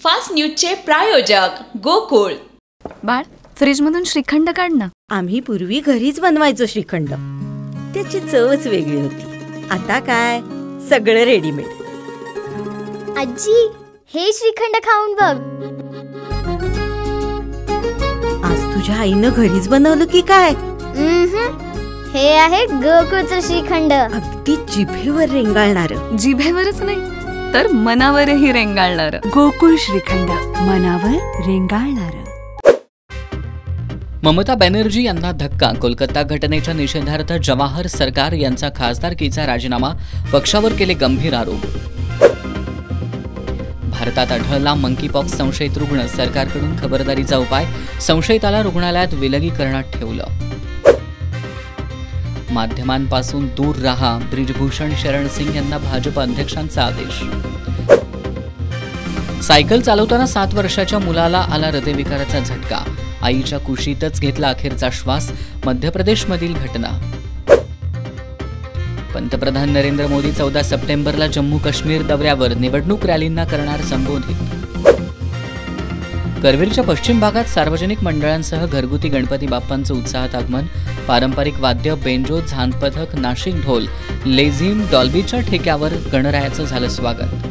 Fast न्यूजचे प्रायोजक गोकुळ। बाळ, फ्रीजमधून श्रीखंड काढ ना। आम्ही पूर्वी घरीच बनवायचो श्रीखंड, त्याची चवच वेगळी होती। आता काय सगळं रेडीमेड। आजी, हे श्रीखंड खाऊन बघ। आज तुझ्या आईनं घरीच बनवलं की काय? हे आहे गोकुळचं श्रीखंड। अगदी जिभेवर रेंगाळणार। जिभेवरच नाही तर मनावरही रेंगाळणार। गोकुळ श्रीखंड, मनावर रेंगाळणार। ममता बॅनर्जी यांना धक्का। कोलकाता घटनेच्या निषेधार्थ जवाहर सरकार यांचा खासदारकीचा राजीनामा, पक्षावर केले गंभीर आरोप। भारतात आढळला मंकीपॉक्स संशयित रुग्ण, सरकारकडून खबरदारीचा उपाय, संशयिताला रुग्णालयात विलगीकरणात ठेवलं। माध्यमांपासून दूर राहा, ब्रिजभूषण शरण सिंग यांना भाजप अध्यक्षांचा आदेश। सायकल चालवताना 7 वर्षाच्या मुलाला आला हृदयविकाराचा झटका, आईच्या कुशीतच घेतला अखेरचा श्वास, मध्य प्रदेशमधील घटना। पंतप्रधान नरेंद्र मोदी 14 सप्टेंबरला जम्मू काश्मीर दौऱ्यावर, निवडणूक रॅलींना करणार संबोधित। करवीरच्या पश्चिम भागात सार्वजनिक मंडळांसह घरगुती गणपती बाप्पांचं उत्साहात आगमन, पारंपरिक वाद्य, बेंजो, झांज पथक, नाशिक ढोल, लेझिम, डॉल्बीच्या ठेक्यावर गणरायाचं झालं स्वागत।